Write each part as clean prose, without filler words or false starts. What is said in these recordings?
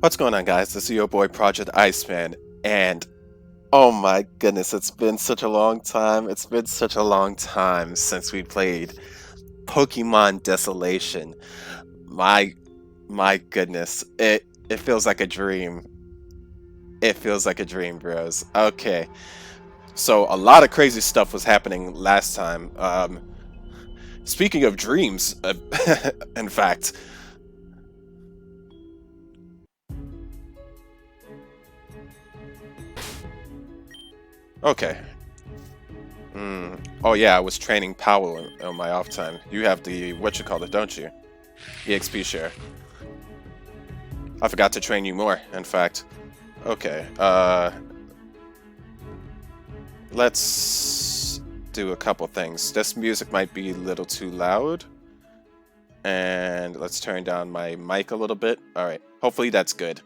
What's going on, guys? This is your boy Project Iceman, and oh my goodness, it's been such a long time. It's been such a long time since we played Pokemon Desolation. My my goodness, it feels like a dream. It feels like a dream, bros. Okay, so a lot of crazy stuff was happening last time. Speaking of dreams, in fact, okay. Oh yeah, I was training Powell on my off time. You have the what you call it, don't you? EXP share. I forgot to train you more, in fact. Okay, let's do a couple things. This music might be a little too loud. And let's turn down my mic a little bit. Alright, hopefully that's good.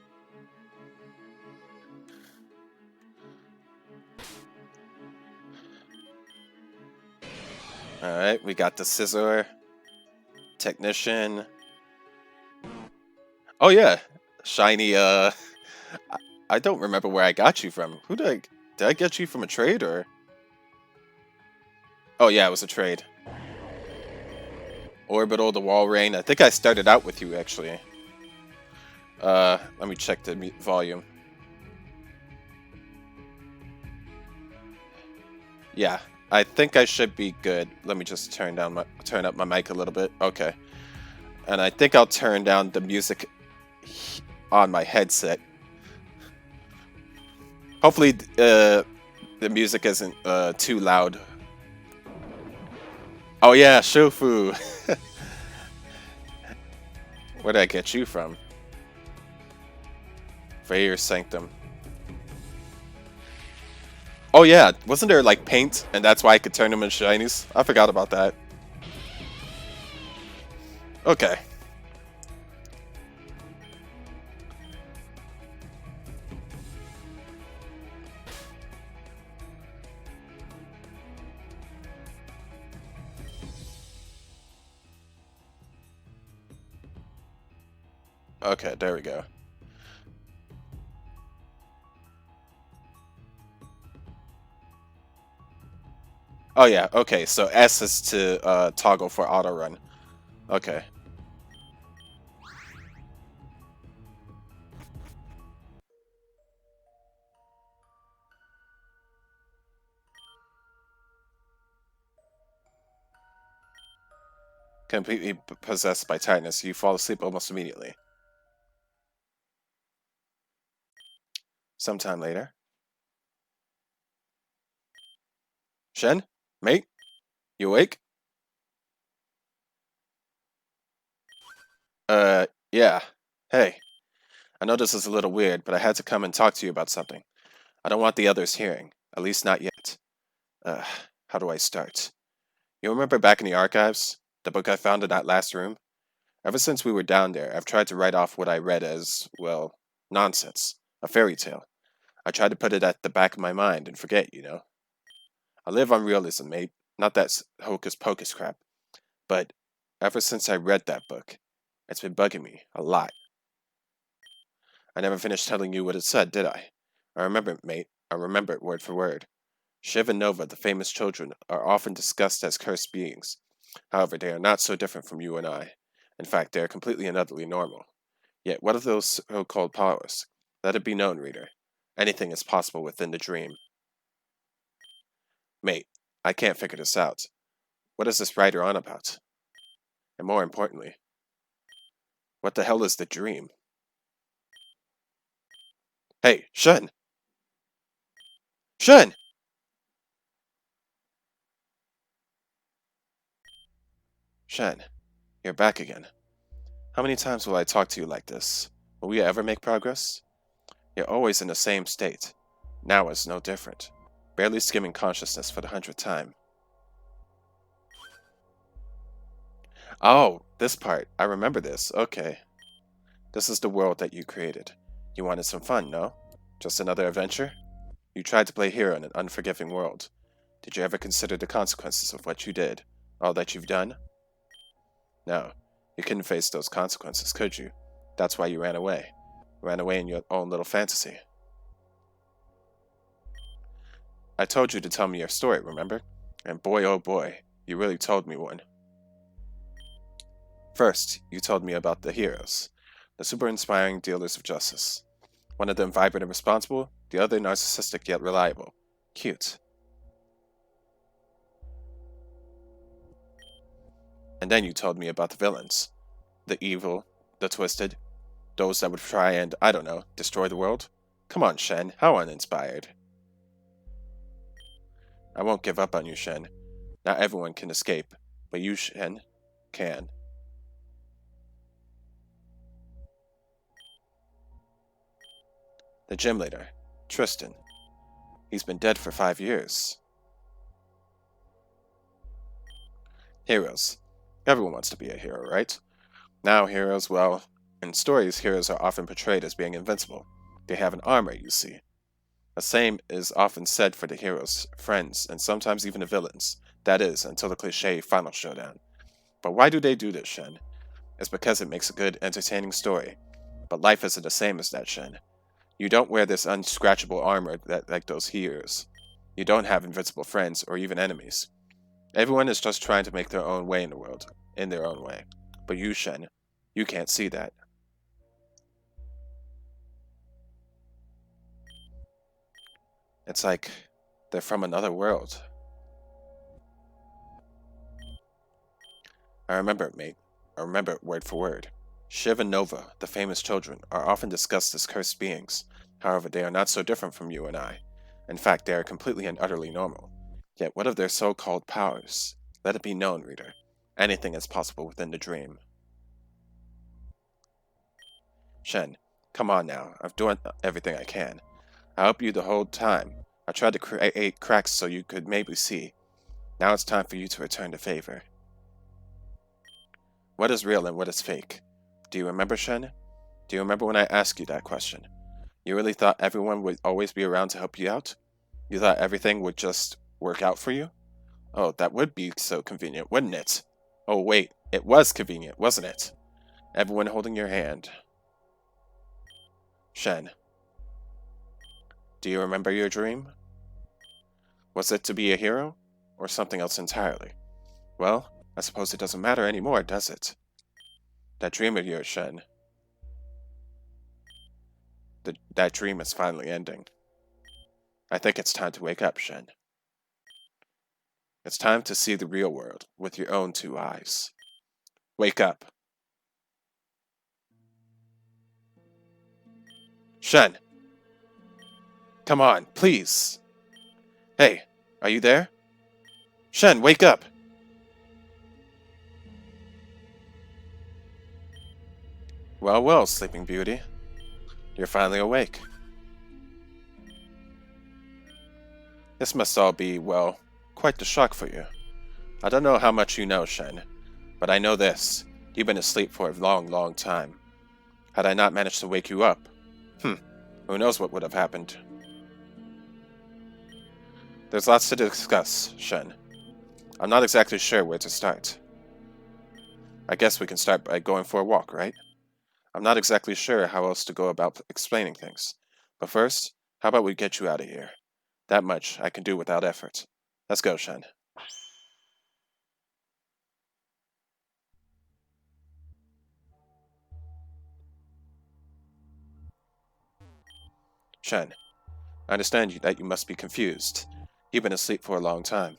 Alright, we got the Scizor. Technician. Oh yeah, shiny, I don't remember where I got you from. Did I get you from a trade, or? Oh yeah, it was a trade. Orbital, the Wall Rain. I think I started out with you, actually. Let me check the volume. Yeah, I think I should be good. Let me just turn up my mic a little bit. Okay. And I think I'll turn down the music on my headset. Hopefully, the music isn't too loud. Oh yeah, Shofu. Where did I get you from? Vayer Sanctum. Oh yeah, wasn't there like paint, and that's why I could turn them into shinies? I forgot about that. Okay. Okay, there we go. Oh yeah, okay, so S is to toggle for auto run. Okay. Completely possessed by tiredness, you fall asleep almost immediately. Sometime later. Shen? Mate? You awake? Yeah. Hey, I know this is a little weird, but I had to come and talk to you about something. I don't want the others hearing, at least not yet. Uh, how do I start? You remember back in the archives? The book I found in that last room? Ever since we were down there, I've tried to write off what I read as, well, nonsense. A fairy tale. I tried to put it at the back of my mind and forget, you know? I live on realism, mate. Not that hocus pocus crap. But ever since I read that book, it's been bugging me a lot. I never finished telling you what it said, did I? I remember it, mate. I remember it word for word. Shiv and Nova, the famous children, are often discussed as cursed beings. However, they are not so different from you and I. In fact, they are completely and utterly normal. Yet, what of those so-called powers? Let it be known, reader. Anything is possible within the dream. Mate, I can't figure this out. What is this writer on about? And more importantly, what the hell is the dream? Hey, Shen! Shen! Shen, you're back again. How many times will I talk to you like this? Will we ever make progress? You're always in the same state. Now is no different. Barely skimming consciousness for the 100th time. Oh, this part. I remember this. Okay. This is the world that you created. You wanted some fun, no? Just another adventure? You tried to play hero in an unforgiving world. Did you ever consider the consequences of what you did? All that you've done? No. You couldn't face those consequences, could you? That's why you ran away. ran away in your own little fantasy. I told you to tell me your story, remember? And boy oh boy, you really told me one. First, you told me about the heroes, the super inspiring dealers of justice. One of them vibrant and responsible, the other narcissistic yet reliable. Cute. And then you told me about the villains. The evil, the twisted, those that would try and, I don't know, destroy the world. Come on, Shen, how uninspired. I won't give up on you, Shen. Not everyone can escape, but you, Shen, can. The gym leader, Tristan. He's been dead for 5 years. Heroes. Everyone wants to be a hero, right? Now heroes, well, in stories, heroes are often portrayed as being invincible. They have an armor, you see. The same is often said for the heroes, friends, and sometimes even the villains. That is, until the cliché final showdown. But why do they do this, Shen? It's because it makes a good, entertaining story. But life isn't the same as that, Shen. You don't wear this unscratchable armor like those heroes. You don't have invincible friends or even enemies. Everyone is just trying to make their own way in the world, in their own way. But you, Shen, you can't see that. It's like they're from another world. I remember it, mate. I remember it word for word. Shiv and Nova, the famous children, are often discussed as cursed beings. However, they are not so different from you and I. In fact, they are completely and utterly normal. Yet what of their so-called powers? Let it be known, reader. Anything is possible within the dream. Shen, come on now. I've done everything I can. I helped you the whole time. I tried to create cracks so you could maybe see. Now it's time for you to return the favor. What is real and what is fake? Do you remember, Shen? Do you remember when I asked you that question? You really thought everyone would always be around to help you out? You thought everything would just work out for you? Oh, that would be so convenient, wouldn't it? Oh, wait, it was convenient, wasn't it? Everyone holding your hand. Shen, do you remember your dream? Was it to be a hero? Or something else entirely? Well, I suppose it doesn't matter anymore, does it? That dream of yours, Shen. That dream is finally ending. I think it's time to wake up, Shen. It's time to see the real world with your own 2 eyes. Wake up. Shen! Come on, please! Hey, are you there? Shen, wake up! Well, well, Sleeping Beauty. You're finally awake. This must all be, well, quite the shock for you. I don't know how much you know, Shen, but I know this. You've been asleep for a long, long time. Had I not managed to wake you up, who knows what would have happened. There's lots to discuss, Shen. I'm not exactly sure where to start. I guess we can start by going for a walk, right? I'm not exactly sure how else to go about explaining things. But first, how about we get you out of here? That much I can do without effort. Let's go, Shen. Shen, I understand that you must be confused. You've been asleep for a long time.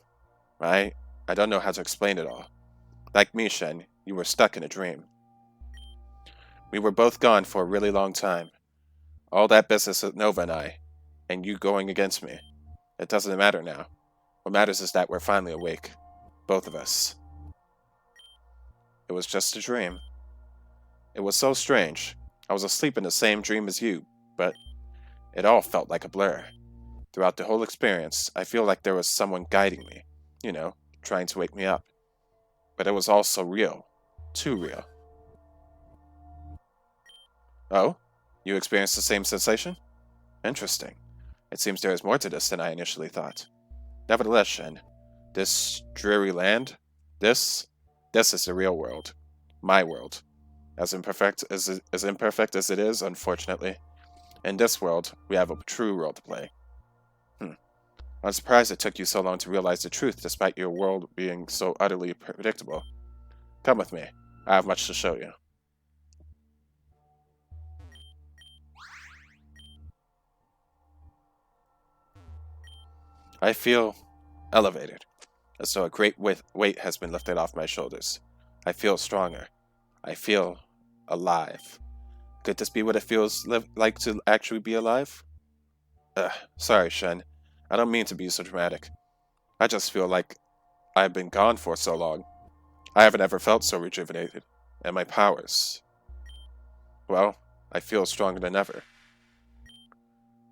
I don't know how to explain it all. Like me, Shen, you were stuck in a dream. We were both gone for a really long time. All that business with Nova and you going against me. It doesn't matter now. What matters is that we're finally awake. Both of us. It was just a dream. It was so strange. I was asleep in the same dream as you, but it all felt like a blur. Throughout the whole experience, I feel like there was someone guiding me. You know, trying to wake me up. But it was all so real. Too real. Oh? You experienced the same sensation? Interesting. It seems there is more to this than I initially thought. Nevertheless, Shen, this dreary land, this is the real world. My world. As imperfect as it is, unfortunately. In this world, we have a true role to play. I'm surprised it took you so long to realize the truth despite your world being so utterly predictable. Come with me. I have much to show you. I feel elevated, as though a great weight has been lifted off my shoulders. I feel stronger. I feel alive. Could this be what it feels like to actually be alive? Sorry, Shen. I don't mean to be so dramatic. I just feel like I've been gone for so long. I haven't ever felt so rejuvenated. And my powers, well, I feel stronger than ever.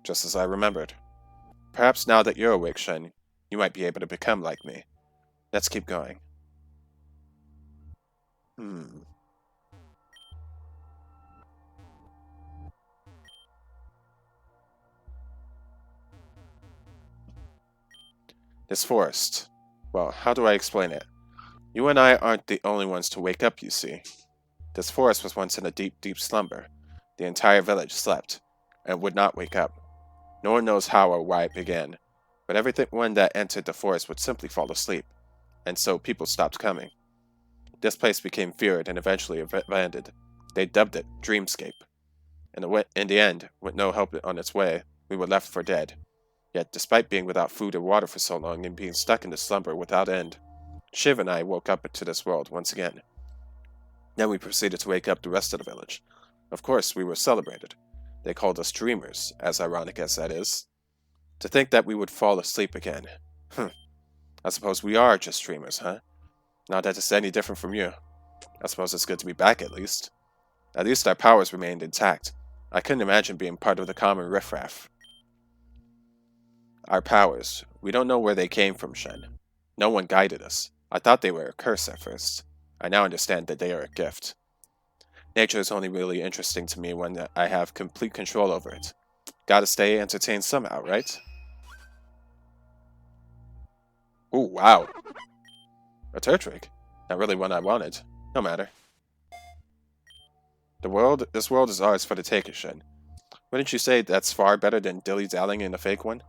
Just as I remembered. Perhaps now that you're awake, Shen, you might be able to become like me. Let's keep going. Hmm. This forest. Well, how do I explain it? You and I aren't the only ones to wake up, you see. This forest was once in a deep, deep slumber. The entire village slept, and would not wake up. No one knows how or why it began, but everyone that entered the forest would simply fall asleep, and so people stopped coming. This place became feared and eventually abandoned. They dubbed it Dreamscape. In the end, with no help on its way, we were left for dead. Yet, despite being without food or water for so long and being stuck in the slumber without end, Shiv and I woke up into this world once again. Then we proceeded to wake up the rest of the village. Of course, we were celebrated. They called us dreamers, as ironic as that is. To think that we would fall asleep again. I suppose we are just dreamers, huh? Not that it's any different from you. I suppose it's good to be back at least. At least our powers remained intact. I couldn't imagine being part of the common riffraff. Our powers. We don't know where they came from, Shen. No one guided us. I thought they were a curse at first. I now understand that they are a gift. Nature is only really interesting to me when I have complete control over it. Gotta stay entertained somehow, right? Ooh, wow. A turtwig. Not really one I wanted. No matter. This world is ours for the taking, Shen. Wouldn't you say that's far better than dilly-dallying in a fake one?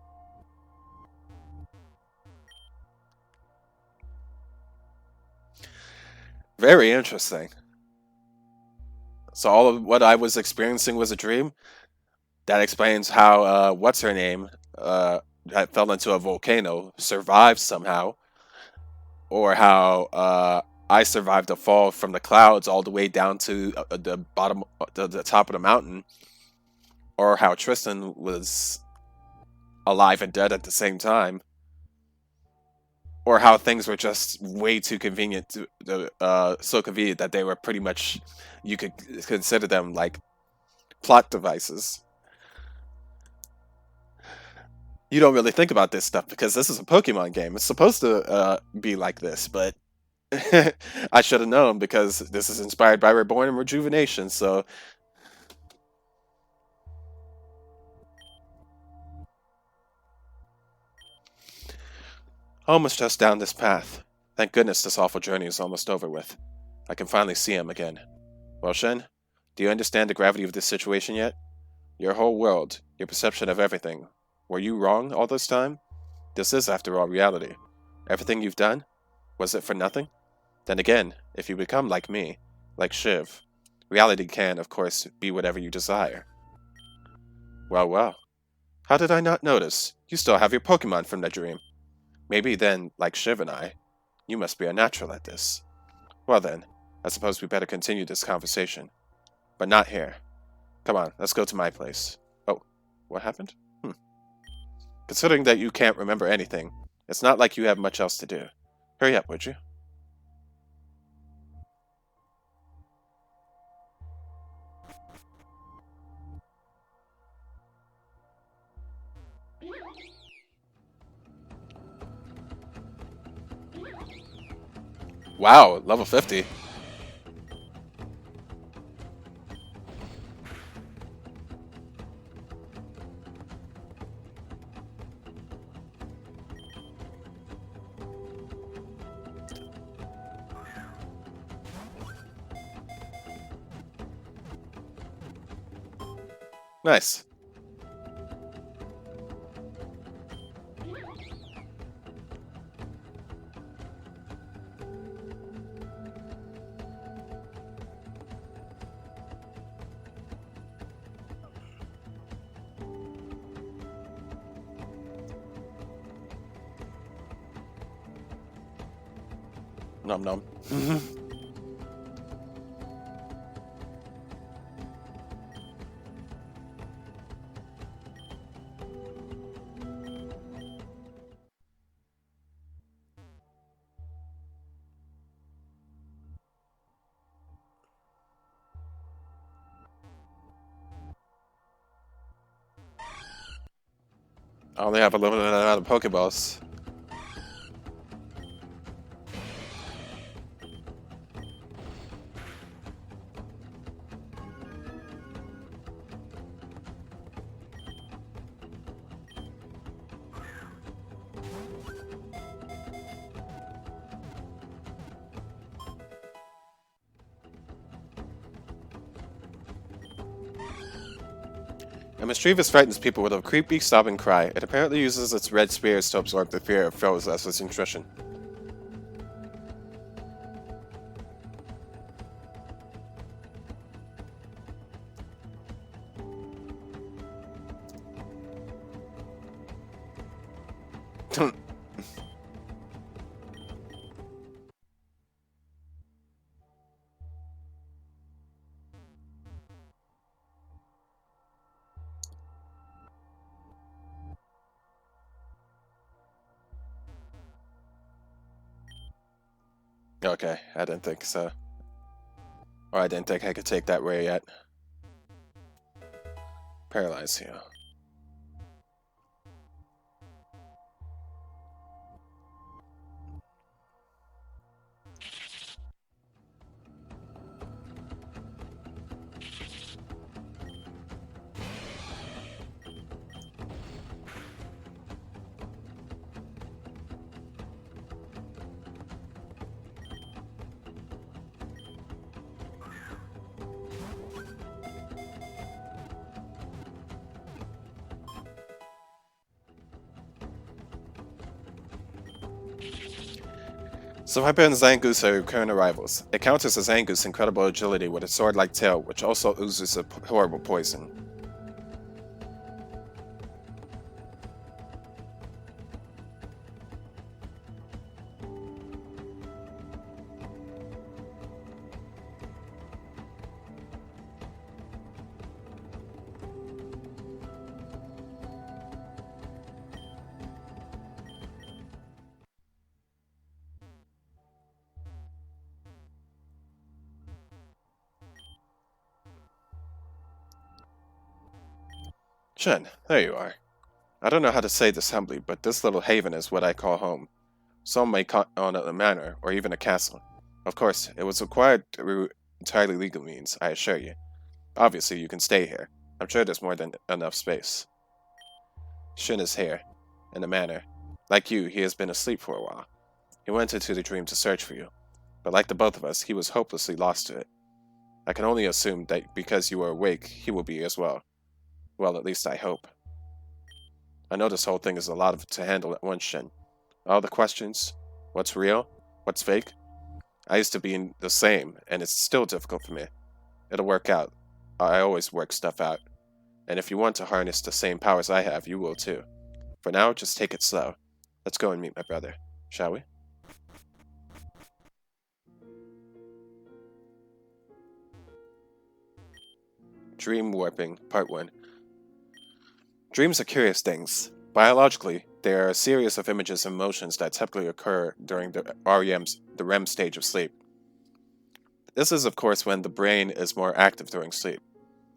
Very interesting. So all of what I was experiencing was a dream? That explains how, what's her name, that fell into a volcano, survived somehow, or how, I survived a fall from the clouds all the way down to the bottom, the top of the mountain, or how Tristan was alive and dead at the same time, or how things were just way too convenient so convenient that they were pretty much, you could consider them like plot devices. You don't really think about this stuff because this is a Pokemon game. It's supposed to be like this, but I should have known because this is inspired by Reborn and Rejuvenation, so almost just down this path. Thank goodness this awful journey is almost over with. I can finally see him again. Well, Shen, do you understand the gravity of this situation yet? Your whole world, your perception of everything. Were you wrong all this time? This is, after all, reality. Everything you've done? Was it for nothing? Then again, if you become like me, like Shiv, reality can, of course, be whatever you desire. Well, well. How did I not notice? You still have your Pokemon from the dream. Maybe then, like Shiv and I, you must be a natural at this. Well then, I suppose we better continue this conversation. But not here. Come on, let's go to my place. Oh, what happened? Considering that you can't remember anything, it's not like you have much else to do. Hurry up, would you? Wow, level 50. Nice. Nom nom. I only have a limited amount of Pokeballs. A mischievous frightens people with a creepy, sobbing cry. It apparently uses its red spears to absorb the fear of foes as its nutrition. Okay, I didn't think so. Or I didn't think I could take that way yet. Paralyze you. So Viper and Zangoose are current arrivals. It counters as Zangoose' incredible agility with a sword-like tail, which also oozes a horrible poison. Shen, there you are. I don't know how to say this humbly, but this little haven is what I call home. Some may call it a manor, or even a castle. Of course, it was acquired through entirely legal means, I assure you. Obviously, you can stay here. I'm sure there's more than enough space. Shin is here, in a manor. Like you, he has been asleep for a while. He went into the dream to search for you, but like the both of us, he was hopelessly lost to it. I can only assume that because you are awake, he will be as well. Well, at least I hope. I know this whole thing is a lot to handle at once, Shin. All the questions, what's real, what's fake? I used to be in the same, and it's still difficult for me. It'll work out. I always work stuff out. And if you want to harness the same powers I have, you will too. For now, just take it slow. Let's go and meet my brother, shall we? Dream Warping, Part 1. Dreams are curious things. Biologically, they are a series of images and motions that typically occur during the REM stage of sleep. This is, of course, when the brain is more active during sleep.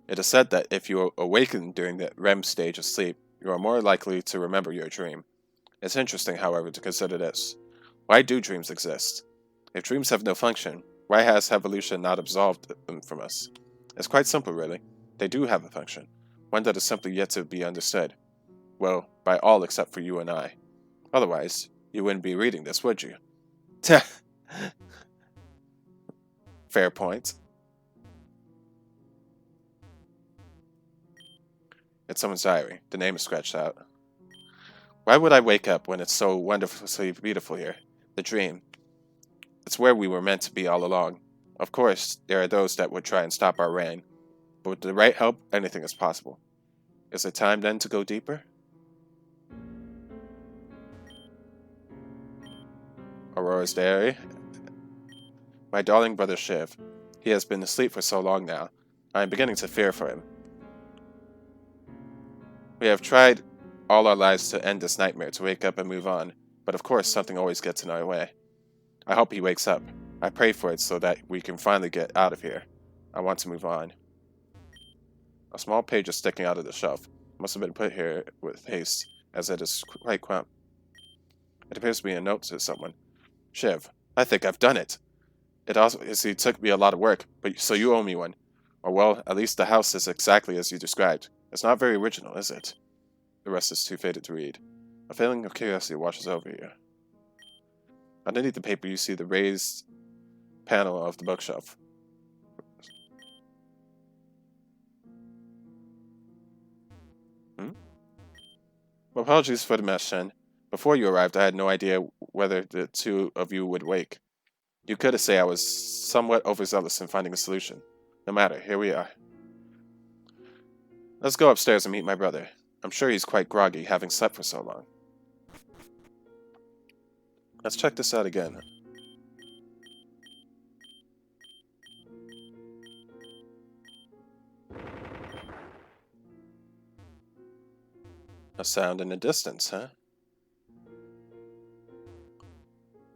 It is said that if you awaken during the REM stage of sleep, you are more likely to remember your dream. It's interesting, however, to consider this. Why do dreams exist? If dreams have no function, why has evolution not absolved them from us? It's quite simple, really. They do have a function, one that is simply yet to be understood. Well, by all except for you and I. Otherwise, you wouldn't be reading this, would you? Fair point. It's someone's diary. The name is scratched out. Why would I wake up when it's so wonderfully beautiful here? The dream. It's where we were meant to be all along. Of course, there are those that would try and stop our reign, but with the right help, anything is possible. Is it time then to go deeper? Aurora's diary. My darling brother Shiv. He has been asleep for so long now. I am beginning to fear for him. We have tried all our lives to end this nightmare, to wake up and move on, but of course something always gets in our way. I hope he wakes up. I pray for it so that we can finally get out of here. I want to move on. A small page is sticking out of the shelf. It must have been put here with haste, as it is quite cramped. It appears to be a note to someone. Shiv, I think I've done it. It took me a lot of work, but so you owe me one. Or well, at least the house is exactly as you described. It's not very original, is it? The rest is too faded to read. A feeling of curiosity washes over you. Underneath the paper you see the raised panel of the bookshelf. Apologies for the mess, Shen. Before you arrived, I had no idea whether the two of you would wake. You could have said I was somewhat overzealous in finding a solution. No matter, here we are. Let's go upstairs and meet my brother. I'm sure he's quite groggy, having slept for so long. Let's check this out again. A sound in the distance, huh?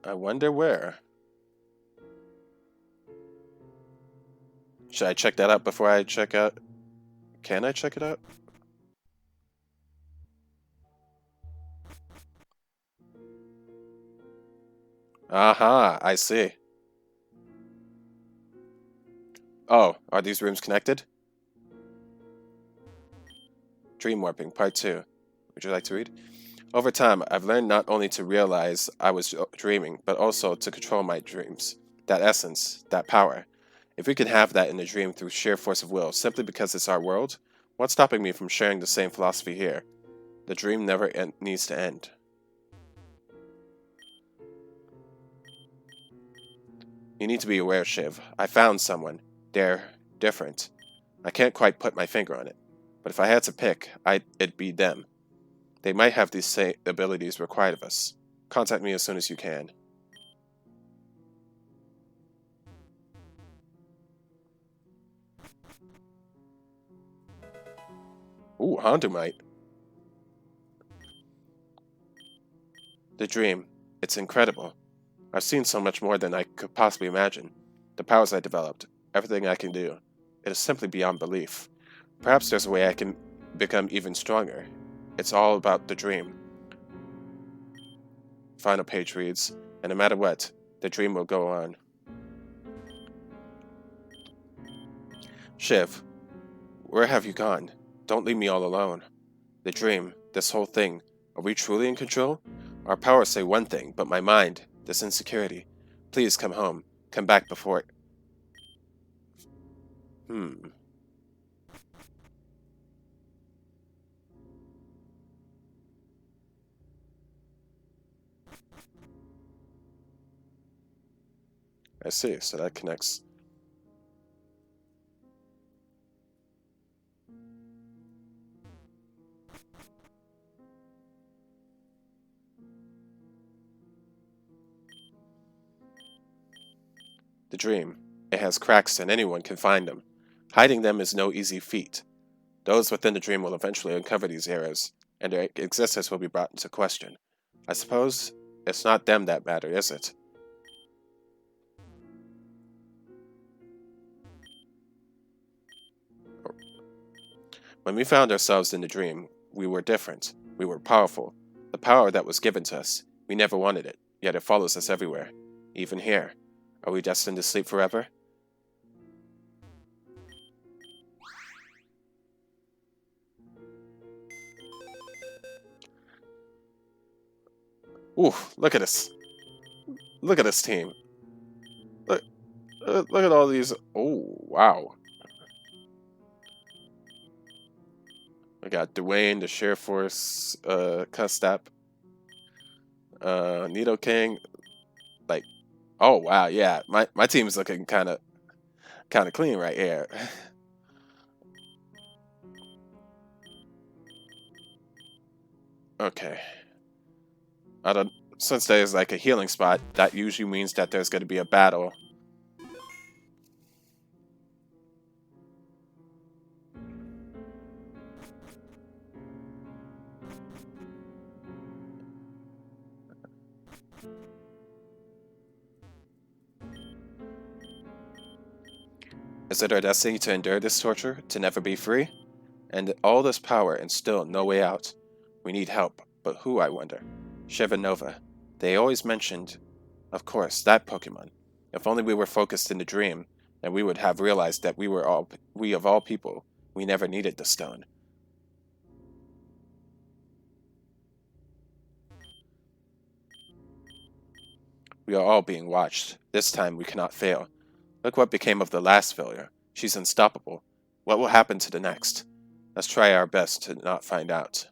I wonder where. Should I check that out before I check out? Can I check it out? Aha, I see. Oh, are these rooms connected? Dream Warping, Part 2. Would you like to read? Over time, I've learned not only to realize I was dreaming, but also to control my dreams. That essence, that power. If we can have that in a dream through sheer force of will, simply because it's our world, what's stopping me from sharing the same philosophy here? The dream never needs to end. You need to be aware, Shiv. I found someone. They're different. I can't quite put my finger on it. But if I had to pick, it'd be them. They might have these same abilities required of us. Contact me as soon as you can. Ooh, Hondomite. The dream. It's incredible. I've seen so much more than I could possibly imagine. The powers I developed, everything I can do. It is simply beyond belief. Perhaps there's a way I can become even stronger. It's all about the dream. Final page reads, and no matter what, the dream will go on. Shiv, where have you gone? Don't leave me all alone. The dream, this whole thing, are we truly in control? Our powers say one thing, but my mind, this insecurity. Please come home. Come back before it. I see, so that connects. The dream. It has cracks and anyone can find them. Hiding them is no easy feat. Those within the dream will eventually uncover these errors, and their existence will be brought into question. I suppose it's not them that matter, is it? When we found ourselves in the dream, we were different. We were powerful. The power that was given to us, we never wanted it, yet it follows us everywhere. Even here. Are we destined to sleep forever? Ooh, look at this. Look at this team. Look, look at all these. Oh, wow. I got Dwayne, the Sheriff Force, Custap, Nido King. Like, oh wow, yeah, my team's looking kind of clean right here. Okay, I don't. Since there's like a healing spot, that usually means that there's going to be a battle. Is it our destiny to endure this torture, to never be free? And all this power and still no way out. We need help, but who, I wonder? Shiv and Nova. They always mentioned, of course, that Pokemon. If only we were focused in the dream, then we would have realized that we of all people, we never needed the stone. We are all being watched. This time we cannot fail. Look what became of the last failure. She's unstoppable. What will happen to the next? Let's try our best to not find out.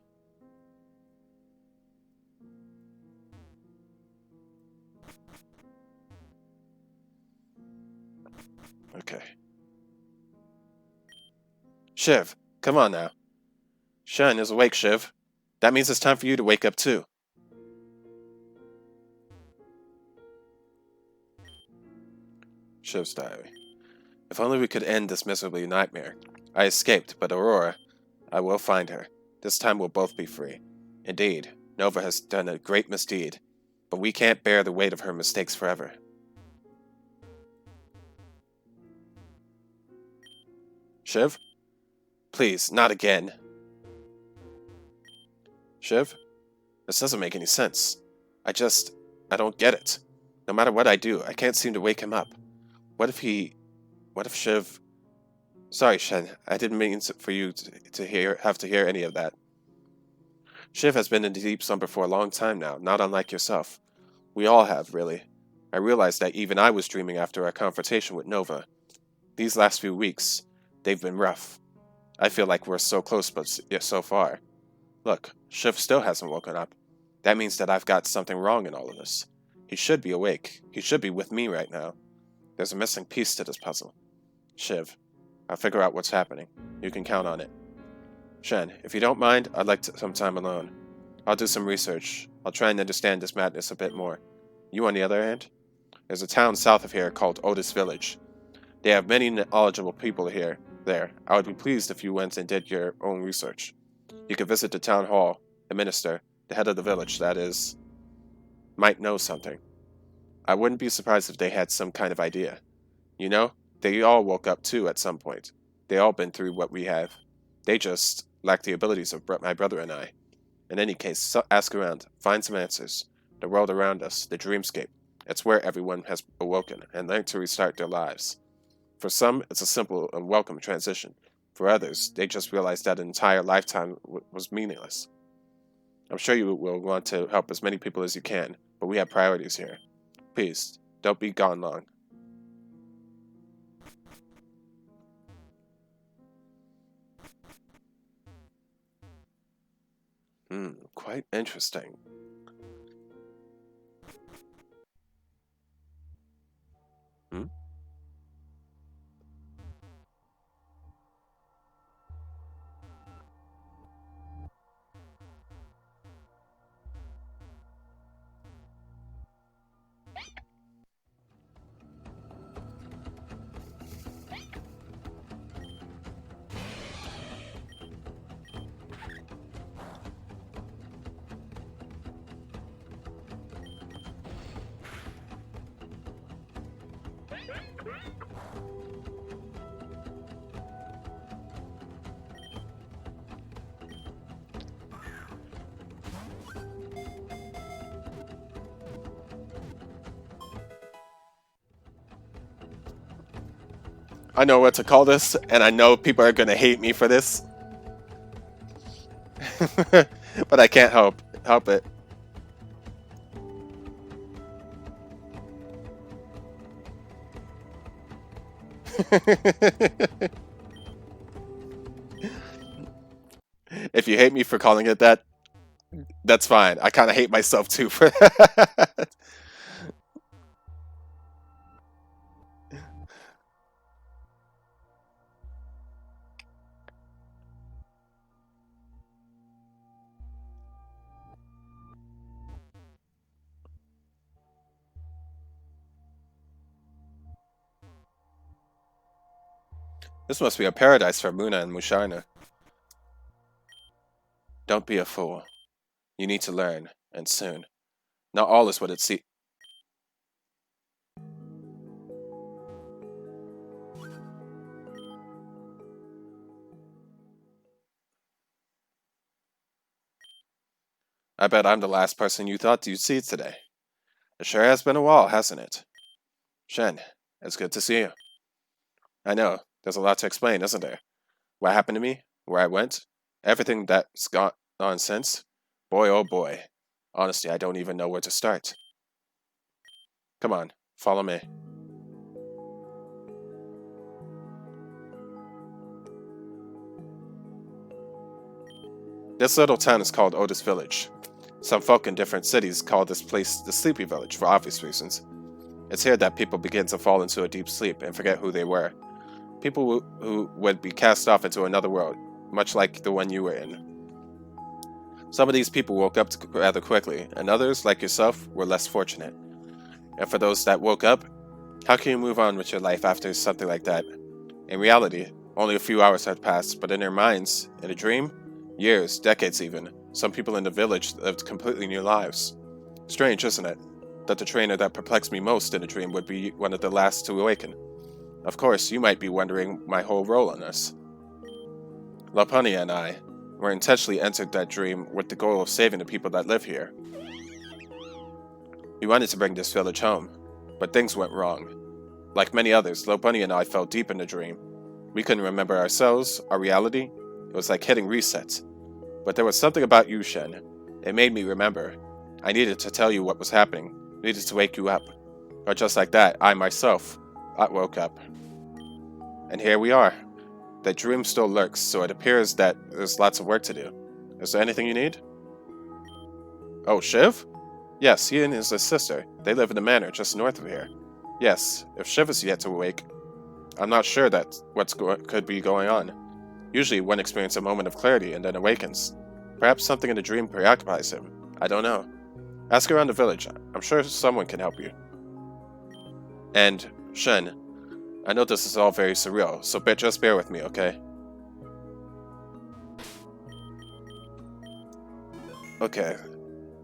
Okay. Shiv, come on now. Shen is awake, Shiv. That means it's time for you to wake up too. Shiv's diary. If only we could end this miserable nightmare. I escaped, but Aurora, I will find her. This time we'll both be free. Indeed, Nova has done a great misdeed, but we can't bear the weight of her mistakes forever. Shiv? Please, not again. Shiv? This doesn't make any sense. I don't get it. No matter what I do, I can't seem to wake him up. What if Shiv... Sorry, Shen, I didn't mean for you to have to hear any of that. Shiv has been in deep slumber for a long time now, not unlike yourself. We all have, really. I realized that even I was dreaming after our confrontation with Nova. These last few weeks, they've been rough. I feel like we're so close, but yet so far. Look, Shiv still hasn't woken up. That means that I've got something wrong in all of this. He should be awake. He should be with me right now. There's a missing piece to this puzzle. Shiv, I'll figure out what's happening. You can count on it. Shen, if you don't mind, I'd like some time alone. I'll do some research. I'll try and understand this madness a bit more. You, on the other hand? There's a town south of here called Otis Village. They have many knowledgeable people there. I would be pleased if you went and did your own research. You could visit the town hall. The minister, the head of the village, that is, might know something. I wouldn't be surprised if they had some kind of idea. You know, they all woke up too at some point. They all been through what we have. They just lack the abilities of my brother and I. In any case, ask around, find some answers. The world around us, the dreamscape, it's where everyone has awoken and learned to restart their lives. For some, it's a simple and welcome transition. For others, they just realized that an entire lifetime was meaningless. I'm sure you will want to help as many people as you can, but we have priorities here. Please, don't be gone long. Quite interesting. Hmm? I know what to call this, and I know people are gonna hate me for this, but I can't help it. If you hate me for calling it that, that's fine. I kind of hate myself too for that. This must be a paradise for Muna and Musharna. Don't be a fool. You need to learn, and soon. Not all is what it seems. I bet I'm the last person you thought you'd see today. It sure has been a while, hasn't it? Shen, it's good to see you. I know, there's a lot to explain, isn't there? What happened to me? Where I went? Everything that's gone on since? Boy, oh boy. Honestly, I don't even know where to start. Come on, follow me. This little town is called Otis Village. Some folk in different cities call this place the Sleepy Village for obvious reasons. It's here that people begin to fall into a deep sleep and forget who they were. People who would be cast off into another world, much like the one you were in. Some of these people woke up rather quickly, and others, like yourself, were less fortunate. And for those that woke up, how can you move on with your life after something like that? In reality, only a few hours had passed, but in their minds, in a dream, years, decades even, some people in the village lived completely new lives. Strange, isn't it? That the trainer that perplexed me most in a dream would be one of the last to awaken. Of course, you might be wondering my whole role in this. Lapunia and I were intentionally entered that dream with the goal of saving the people that live here. We wanted to bring this village home, but things went wrong. Like many others, Lapunia and I fell deep in the dream. We couldn't remember ourselves, our reality. It was like hitting reset. But there was something about you, Shen. It made me remember. I needed to tell you what was happening. Needed to wake you up. Or just like that, I myself, I woke up. And here we are. The dream still lurks, so it appears that there's lots of work to do. Is there anything you need? Oh, Shiv? Yes, he and his sister. They live in a manor just north of here. Yes, if Shiv is yet to awake, I'm not sure that could be going on. Usually one experiences a moment of clarity and then awakens. Perhaps something in the dream preoccupies him. I don't know. Ask around the village. I'm sure someone can help you. And, Shen, I know this is all very surreal, so just bear with me, okay? Okay.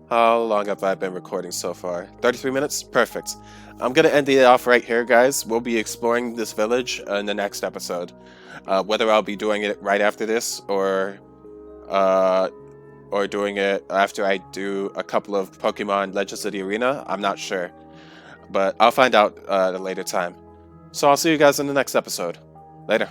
How long have I been recording so far? 33 minutes? Perfect. I'm gonna end it off right here, guys. We'll be exploring this village in the next episode. Whether I'll be doing it right after this or doing it after I do a couple of Pokemon Legends of the Arena, I'm not sure. But I'll find out at a later time. So I'll see you guys in the next episode. Later.